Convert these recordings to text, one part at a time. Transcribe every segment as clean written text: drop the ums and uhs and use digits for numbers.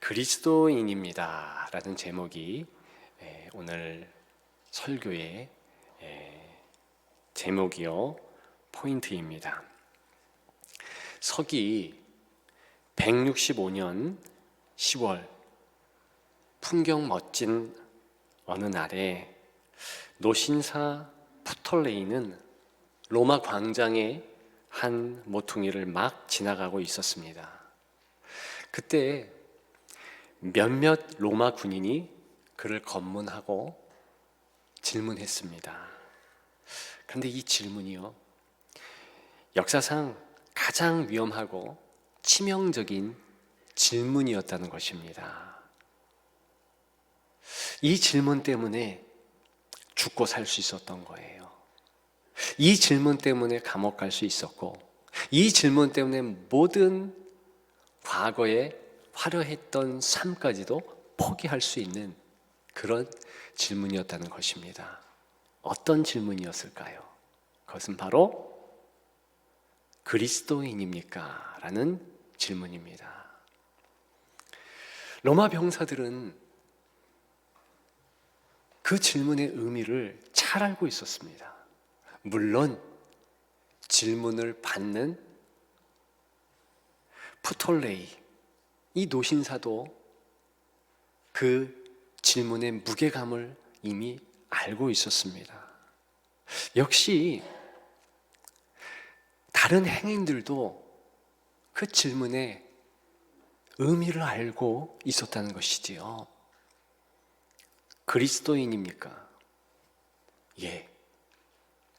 그리스도인입니다 라는 제목이 오늘 설교의 제목이요 포인트입니다. 서기 165년 10월 풍경 멋진 어느 날에 노신사 푸톨레이는 로마 광장의 한 모퉁이를 막 지나가고 있었습니다. 그때 몇몇 로마 군인이 그를 검문하고 질문했습니다. 그런데 이 질문이요, 역사상 가장 위험하고 치명적인 질문이었다는 것입니다. 이 질문 때문에 죽고 살 수 있었던 거예요. 이 질문 때문에 감옥 갈 수 있었고, 이 질문 때문에 모든 과거에 화려했던 삶까지도 포기할 수 있는 그런 질문이었다는 것입니다. 어떤 질문이었을까요? 그것은 바로 그리스도인입니까? 라는 질문입니다. 로마 병사들은 그 질문의 의미를 잘 알고 있었습니다. 물론 질문을 받는 푸톨레이, 이 노신사도 그 질문의 무게감을 이미 알고 있었습니다. 역시 다른 행인들도 그 질문의 의미를 알고 있었다는 것이지요. 그리스도인입니까? 예,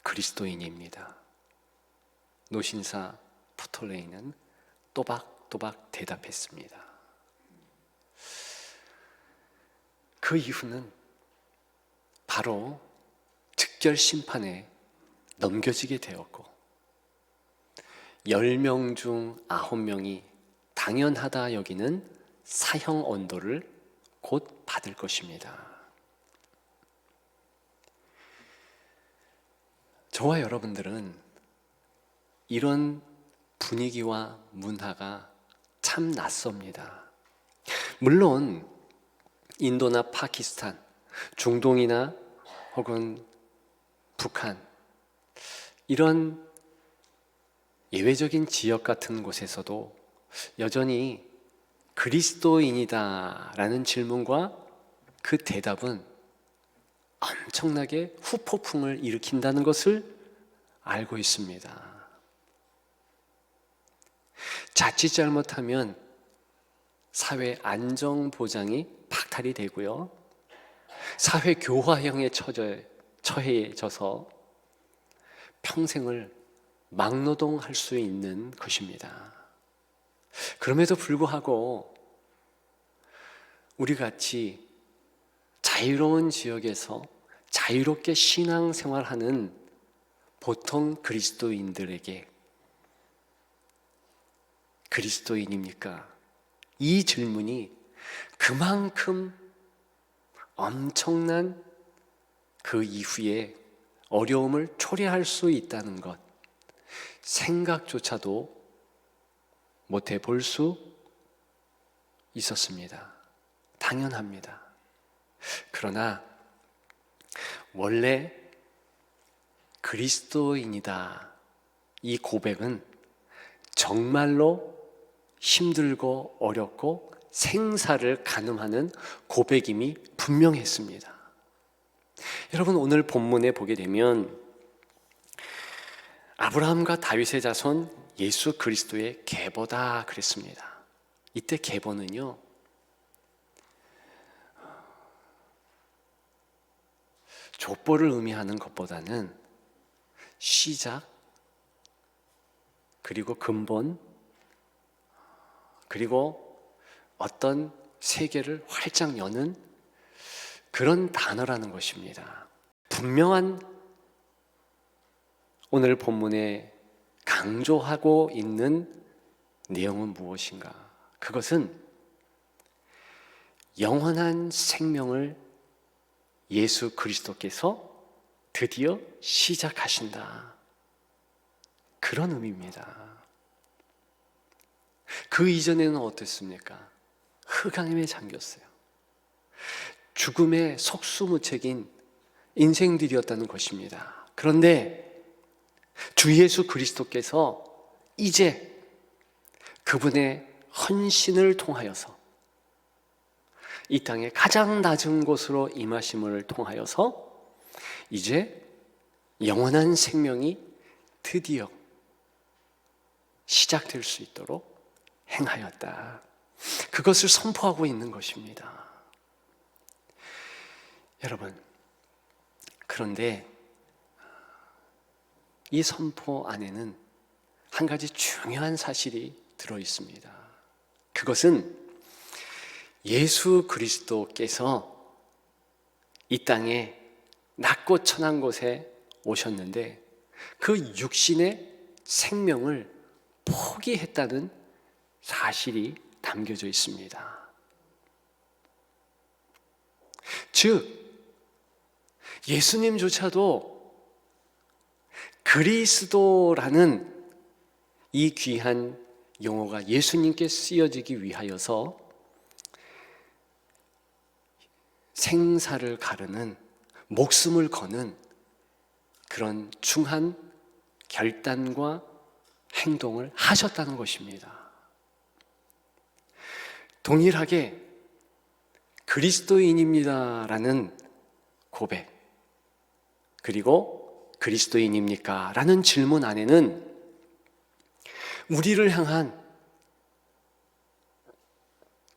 그리스도인입니다. 노신사 푸톨레이는 또박또박 대답했습니다. 그 이후는 바로 즉결 심판에 넘겨지게 되었고 10명 중 9명이 당연하다 여기는 사형 언도를 곧 받을 것입니다. 저와 여러분들은 이런 분위기와 문화가 참 낯섭니다. 물론 인도나 파키스탄, 중동이나 혹은 북한, 이런 예외적인 지역 같은 곳에서도 여전히 그리스도인이다 라는 질문과 그 대답은 엄청나게 후폭풍을 일으킨다는 것을 알고 있습니다. 자칫 잘못하면 사회 안정보장이 박탈이 되고요, 사회 교화형에 처해져서 평생을 막노동할 수 있는 것입니다. 그럼에도 불구하고 우리 같이 자유로운 지역에서 자유롭게 신앙생활하는 보통 그리스도인들에게 그리스도인입니까? 이 질문이 그만큼 엄청난 그 이후에 어려움을 초래할 수 있다는 것, 생각조차도 못 해볼 수 있었습니다. 당연합니다. 그러나 원래 그리스도인이다, 이 고백은 정말로 힘들고 어렵고 생사를 가늠하는 고백임이 분명했습니다. 여러분, 오늘 본문에 보게 되면 아브라함과 다윗의 자손 예수 그리스도의 계보다 그랬습니다. 이때 계보는요, 족보를 의미하는 것보다는 시작, 그리고 근본, 그리고 어떤 세계를 활짝 여는 그런 단어라는 것입니다. 분명한 오늘 본문에 강조하고 있는 내용은 무엇인가? 그것은 영원한 생명을 예수 그리스도께서 드디어 시작하신다, 그런 의미입니다. 그 이전에는 어땠습니까? 흑암에 잠겼어요. 죽음의 속수무책인 인생들이었다는 것입니다. 그런데 주 예수 그리스도께서 이제 그분의 헌신을 통하여서 이 땅의 가장 낮은 곳으로 임하심을 통하여서 이제 영원한 생명이 드디어 시작될 수 있도록 행하였다. 그것을 선포하고 있는 것입니다. 여러분, 그런데 이 선포 안에는 한 가지 중요한 사실이 들어 있습니다. 그것은 예수 그리스도께서 이 땅에 낮고 천한 곳에 오셨는데 그 육신의 생명을 포기했다는 사실이 담겨져 있습니다. 즉, 예수님조차도 그리스도라는 이 귀한 용어가 예수님께 쓰여지기 위하여서 생사를 가르는, 목숨을 거는 그런 중한 결단과 행동을 하셨다는 것입니다. 동일하게 그리스도인입니다라는 고백, 그리고 그리스도인입니까? 라는 질문 안에는 우리를 향한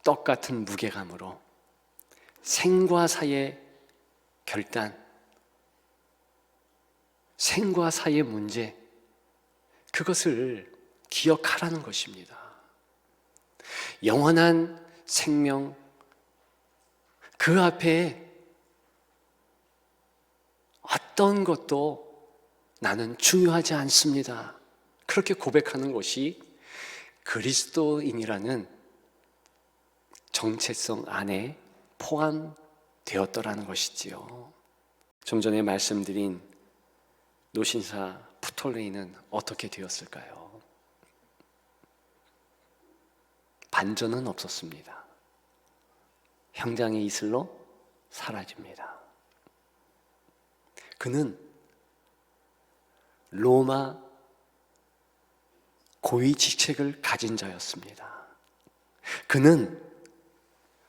똑같은 무게감으로 생과 사의 결단, 생과 사의 문제, 그것을 기억하라는 것입니다. 영원한 생명, 그 앞에 어떤 것도 나는 중요하지 않습니다. 그렇게 고백하는 것이 그리스도인이라는 정체성 안에 포함되었더라는 것이지요. 좀 전에 말씀드린 노신사 프톨레이는 어떻게 되었을까요? 반전은 없었습니다. 형장의 이슬로 사라집니다. 그는 로마 고위 직책을 가진 자였습니다. 그는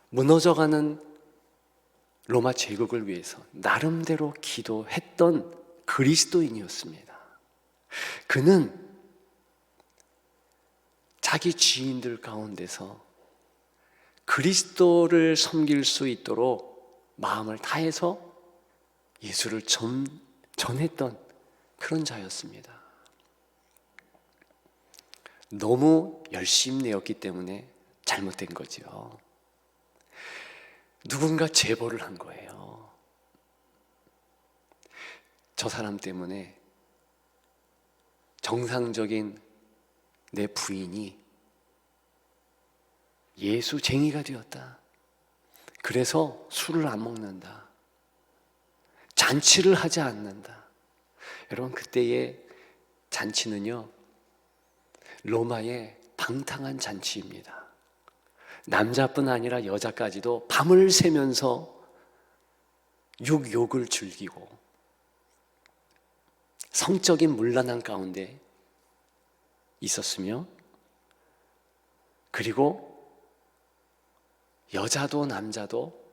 무너져가는 로마 제국을 위해서 나름대로 기도했던 그리스도인이었습니다. 그는 자기 지인들 가운데서 그리스도를 섬길 수 있도록 마음을 다해서 예수를 전했던 그런 자였습니다. 너무 열심히 내었기 때문에 잘못된 거죠. 누군가 제보를 한 거예요. 저 사람 때문에 정상적인 내 부인이 예수쟁이가 되었다. 그래서 술을 안 먹는다. 잔치를 하지 않는다. 여러분, 그때의 잔치는요, 로마의 방탕한 잔치입니다. 남자뿐 아니라 여자까지도 밤을 새면서 육욕을 즐기고 성적인 문란한 가운데 있었으며, 그리고 여자도 남자도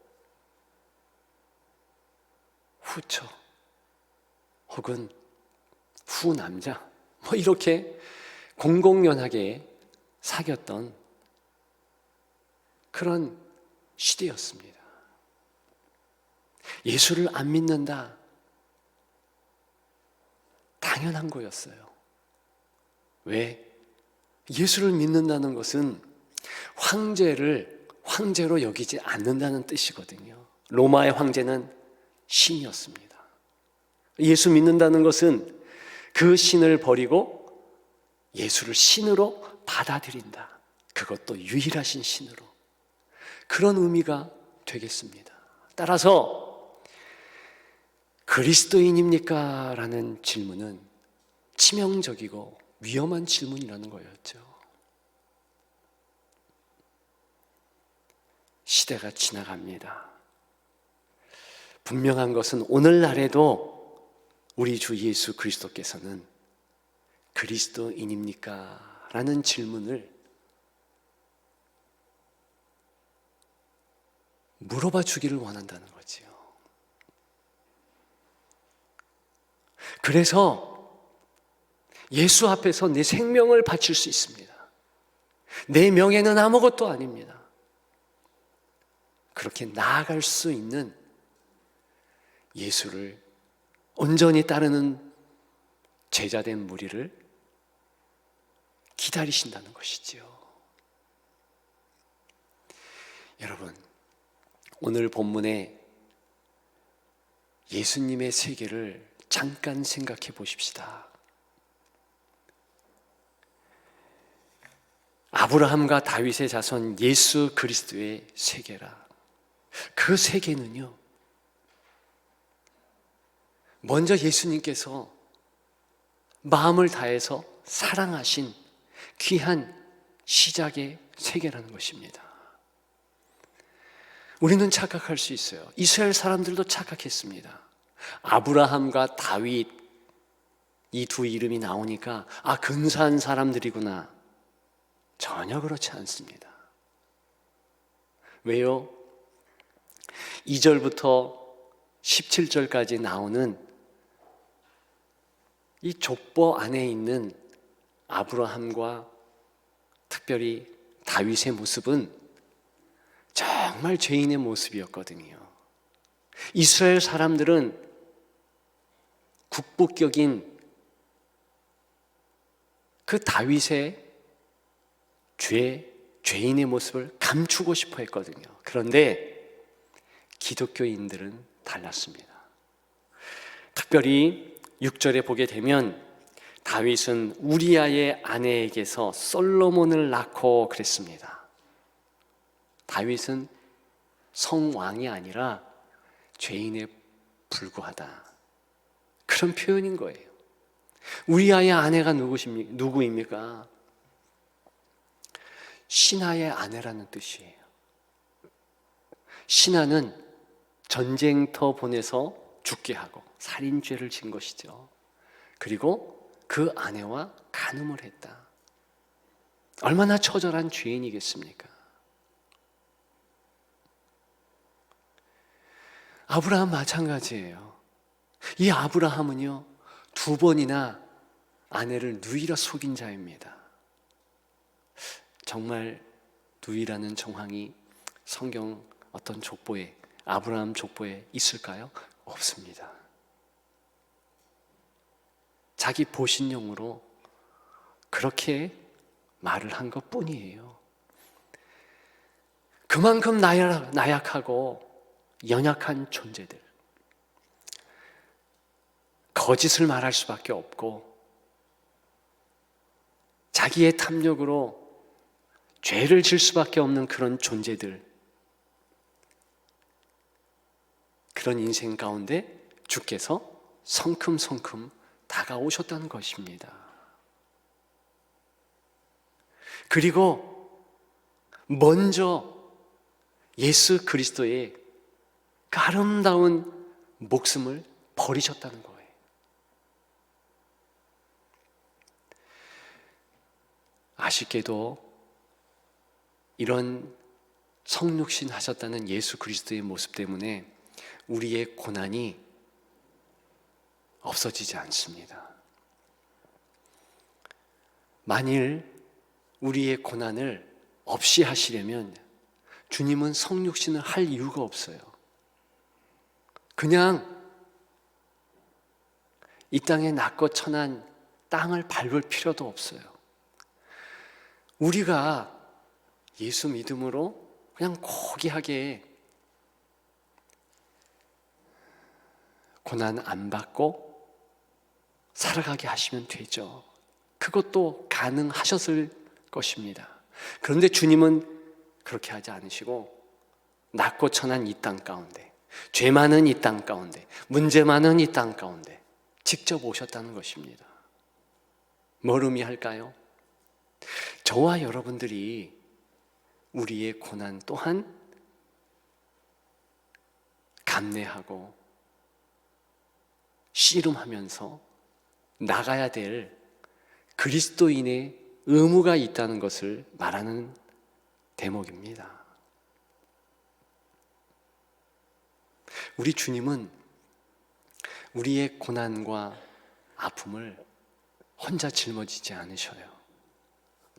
후처 혹은 후남자 뭐 이렇게 공공연하게 사귀었던 그런 시대였습니다. 예수를 안 믿는다, 당연한 거였어요. 왜? 예수를 믿는다는 것은 황제를 황제로 여기지 않는다는 뜻이거든요. 로마의 황제는 신이었습니다. 예수 믿는다는 것은 그 신을 버리고 예수를 신으로 받아들인다. 그것도 유일하신 신으로. 그런 의미가 되겠습니다. 따라서 그리스도인입니까? 라는 질문은 치명적이고 위험한 질문이라는 거였죠. 시대가 지나갑니다. 분명한 것은 오늘날에도 우리 주 예수 그리스도께서는 그리스도인입니까? 라는 질문을 물어봐 주기를 원한다는 거지요. 그래서 예수 앞에서 내 생명을 바칠 수 있습니다. 내 명예는 아무것도 아닙니다. 그렇게 나아갈 수 있는 예수를 온전히 따르는 제자된 무리를 기다리신다는 것이지요. 여러분, 오늘 본문에 예수님의 세계를 잠깐 생각해 보십시다. 아브라함과 다윗의 자손 예수 그리스도의 세계라. 그 세계는요, 먼저 예수님께서 마음을 다해서 사랑하신 귀한 시작의 세계라는 것입니다. 우리는 착각할 수 있어요. 이스라엘 사람들도 착각했습니다. 아브라함과 다윗 이 두 이름이 나오니까 근사한 사람들이구나. 전혀 그렇지 않습니다. 왜요? 2절부터 17절까지 나오는 이 족보 안에 있는 아브라함과 특별히 다윗의 모습은 정말 죄인의 모습이었거든요. 이스라엘 사람들은 국보격인 그 다윗의 죄인의 모습을 감추고 싶어 했거든요. 그런데 기독교인들은 달랐습니다. 특별히 6절에 보게 되면 다윗은 우리아의 아내에게서 솔로몬을 낳고 그랬습니다. 다윗은 성왕이 아니라 죄인에 불과하다. 그런 표현인 거예요. 우리아의 아내가 누구입니까? 신하의 아내라는 뜻이에요. 신하는 전쟁터 보내서 죽게 하고 살인죄를 진 것이죠. 그리고 그 아내와 간음을 했다. 얼마나 처절한 죄인이겠습니까? 아브라함 마찬가지예요. 이 아브라함은요, 2번이나 아내를 누이라 속인 자입니다. 정말 누이라는 정황이 성경 어떤 족보에, 아브라함 족보에 있을까요? 없습니다. 자기 보신용으로 그렇게 말을 한 것뿐이에요. 그만큼 나약하고 연약한 존재들, 거짓을 말할 수밖에 없고 자기의 탐욕으로 죄를 질 수밖에 없는 그런 존재들, 그런 인생 가운데 주께서 성큼성큼 다가오셨다는 것입니다. 그리고 먼저 예수 그리스도의 그 아름다운 목숨을 버리셨다는 거예요. 아쉽게도 이런 성육신 하셨다는 예수 그리스도의 모습 때문에 우리의 고난이 없어지지 않습니다. 만일 우리의 고난을 없이 하시려면 주님은 성육신을 할 이유가 없어요. 그냥 이 땅에 낮고 천한 땅을 밟을 필요도 없어요. 우리가 예수 믿음으로 그냥 고귀하게 고난 안 받고 살아가게 하시면 되죠. 그것도 가능하셨을 것입니다. 그런데 주님은 그렇게 하지 않으시고 낮고 천한 이 땅 가운데, 죄 많은 이 땅 가운데, 문제 많은 이 땅 가운데 직접 오셨다는 것입니다. 뭘 의미할까요? 저와 여러분들이 우리의 고난 또한 감내하고 씨름하면서 나가야 될 그리스도인의 의무가 있다는 것을 말하는 대목입니다. 우리 주님은 우리의 고난과 아픔을 혼자 짊어지지 않으셔요.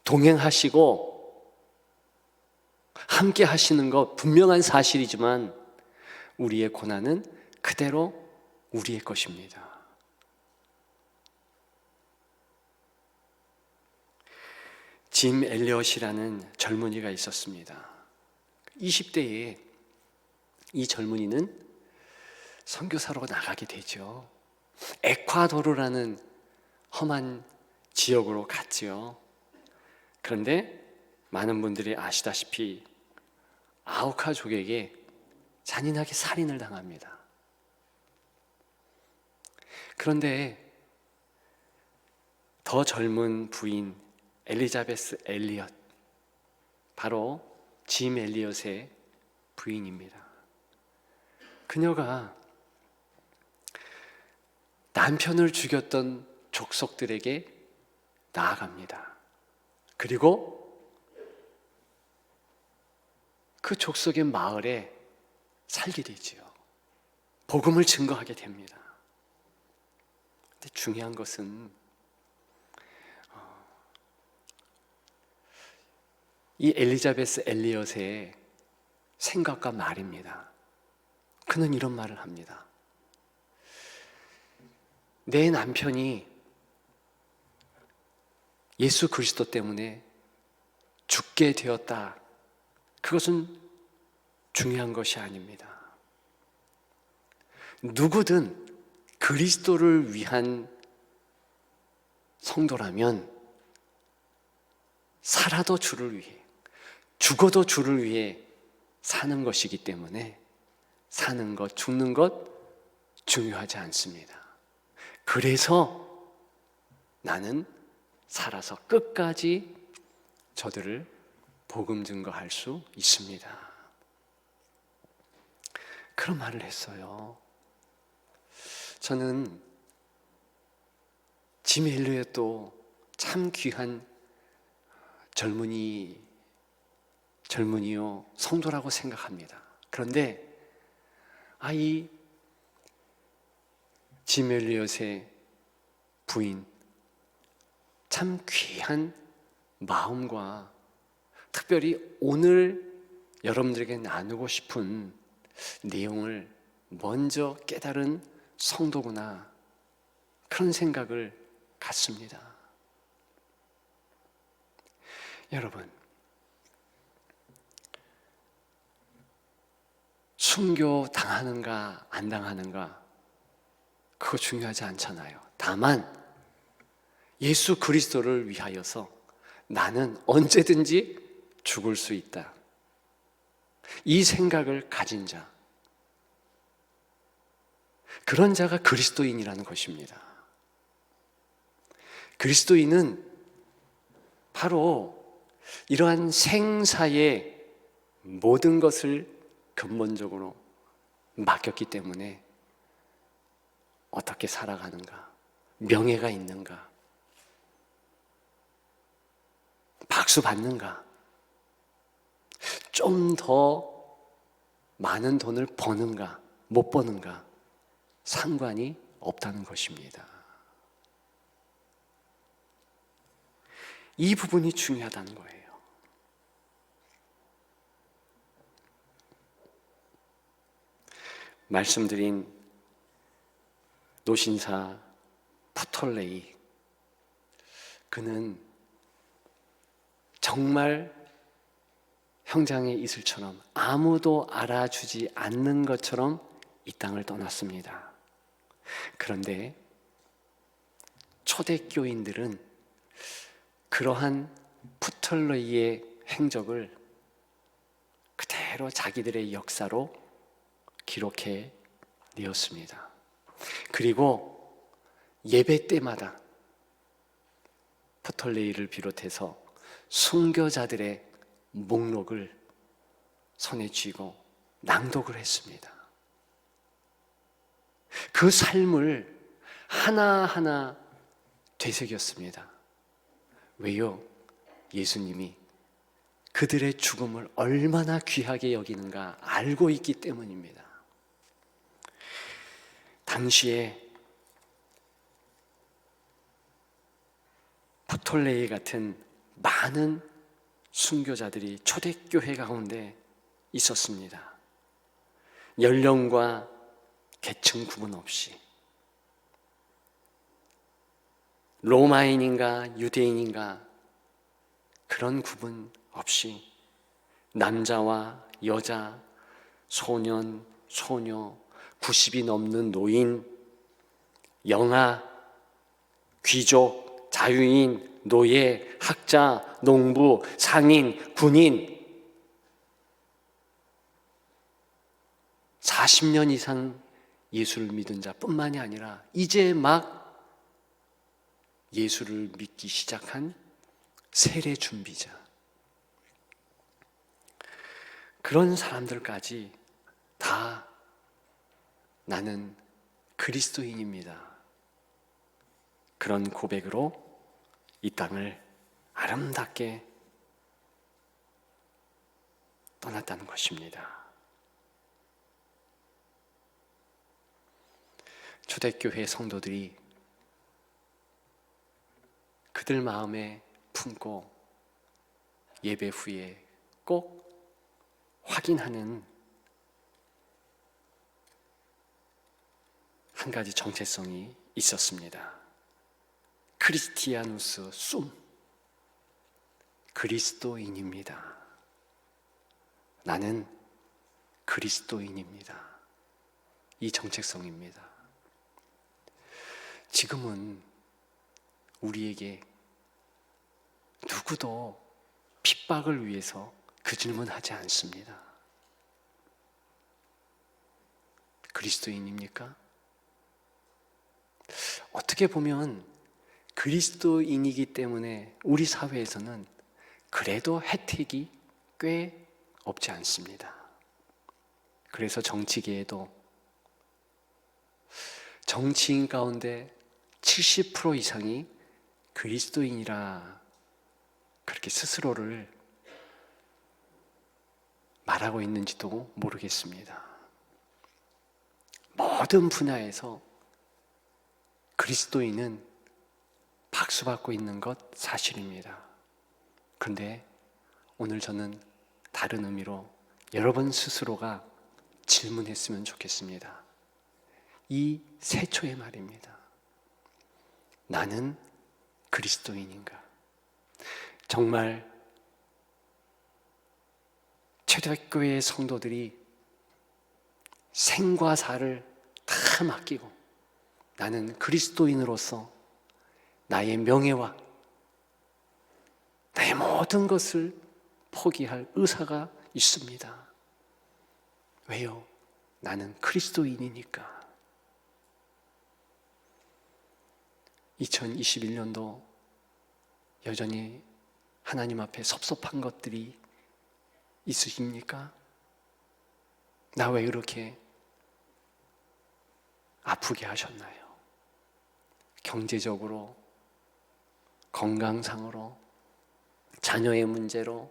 동행하시고 함께 하시는 것 분명한 사실이지만 우리의 고난은 그대로 우리의 것입니다. 짐 엘리엇이라는 젊은이가 있었습니다. 20대에 이 젊은이는 선교사로 나가게 되죠. 에콰도르라는 험한 지역으로 갔지요. 그런데 많은 분들이 아시다시피 아우카족에게 잔인하게 살인을 당합니다. 그런데 더 젊은 부인 엘리자베스 엘리엇, 바로 짐 엘리엇의 부인입니다. 그녀가 남편을 죽였던 족속들에게 나아갑니다. 그리고 그 족속의 마을에 살게 되지요. 복음을 증거하게 됩니다. 근데 중요한 것은 이 엘리자베스 엘리엇의 생각과 말입니다. 그는 이런 말을 합니다. 내 남편이 예수 그리스도 때문에 죽게 되었다. 그것은 중요한 것이 아닙니다. 누구든 그리스도를 위한 성도라면 살아도 주를 위해, 죽어도 주를 위해 사는 것이기 때문에 사는 것, 죽는 것 중요하지 않습니다. 그래서 나는 살아서 끝까지 저들을 복음 증거할 수 있습니다. 그런 말을 했어요. 저는 짐 엘리엇도 참 귀한 젊은이요 성도라고 생각합니다. 그런데 이 짐 엘리엇의 부인, 참 귀한 마음과 특별히 오늘 여러분들에게 나누고 싶은 내용을 먼저 깨달은 성도구나, 그런 생각을 갖습니다. 여러분, 순교 당하는가 안 당하는가 그거 중요하지 않잖아요. 다만 예수 그리스도를 위하여서 나는 언제든지 죽을 수 있다, 이 생각을 가진 자, 그런 자가 그리스도인이라는 것입니다. 그리스도인은 바로 이러한 생사의 모든 것을 근본적으로 맡겼기 때문에 어떻게 살아가는가, 명예가 있는가, 박수 받는가, 좀 더 많은 돈을 버는가 못 버는가 상관이 없다는 것입니다. 이 부분이 중요하다는 거예요. 말씀드린 노신사 푸톨레이, 그는 정말 형장의 이슬처럼 아무도 알아주지 않는 것처럼 이 땅을 떠났습니다. 그런데 초대교인들은 그러한 푸톨레이의 행적을 그대로 자기들의 역사로 기록해 내었습니다. 그리고 예배 때마다 푸톨레이를 비롯해서 순교자들의 목록을 손에 쥐고 낭독을 했습니다. 그 삶을 하나하나 되새겼습니다. 왜요? 예수님이 그들의 죽음을 얼마나 귀하게 여기는가 알고 있기 때문입니다. 당시에 부톨레이 같은 많은 순교자들이 초대교회 가운데 있었습니다. 연령과 계층 구분 없이, 로마인인가 유대인인가 그런 구분 없이 남자와 여자, 소년, 소녀, 90이 넘는 노인, 영아, 귀족, 자유인, 노예, 학자, 농부, 상인, 군인 40년 이상 예수를 믿은 자뿐만이 아니라 이제 막 예수를 믿기 시작한 세례 준비자, 그런 사람들까지 다 나는 그리스도인입니다, 그런 고백으로 이 땅을 아름답게 떠났다는 것입니다. 초대교회 성도들이 그들 마음에 품고 예배 후에 꼭 확인하는 한 가지 정체성이 있었습니다. 크리스티아누스 숨, 그리스도인입니다. 나는 그리스도인입니다. 이 정체성입니다. 지금은 우리에게 누구도 핍박을 위해서 그 질문하지 않습니다. 그리스도인입니까? 어떻게 보면 그리스도인이기 때문에 우리 사회에서는 그래도 혜택이 꽤 없지 않습니다. 그래서 정치계에도 정치인 가운데 70% 이상이 그리스도인이라 그렇게 스스로를 말하고 있는지도 모르겠습니다. 모든 분야에서 그리스도인은 박수받고 있는 것 사실입니다. 그런데 오늘 저는 다른 의미로 여러분 스스로가 질문했으면 좋겠습니다. 이 세초의 말입니다. 나는 그리스도인인가? 정말 초대교회의 성도들이 생과 사를 다 맡기고 나는 그리스도인으로서 나의 명예와 나의 모든 것을 포기할 의사가 있습니다. 왜요? 나는 그리스도인이니까. 2021년도 여전히 하나님 앞에 섭섭한 것들이 있으십니까? 나 왜 이렇게 아프게 하셨나요? 경제적으로, 건강상으로, 자녀의 문제로,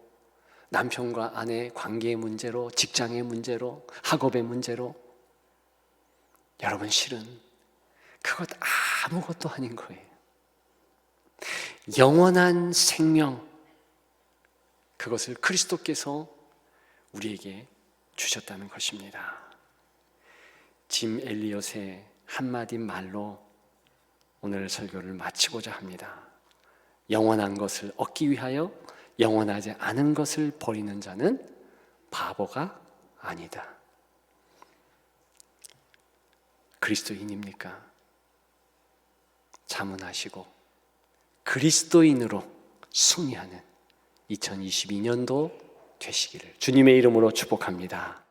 남편과 아내의 관계의 문제로, 직장의 문제로, 학업의 문제로. 여러분, 실은 그것 아무것도 아닌 거예요. 영원한 생명, 그것을 그리스도께서 우리에게 주셨다는 것입니다. 짐 엘리엇의 한마디 말로 오늘 설교를 마치고자 합니다. 영원한 것을 얻기 위하여 영원하지 않은 것을 버리는 자는 바보가 아니다. 그리스도인입니까? 자문하시고 그리스도인으로 승리하는 2022년도 되시기를 주님의 이름으로 축복합니다.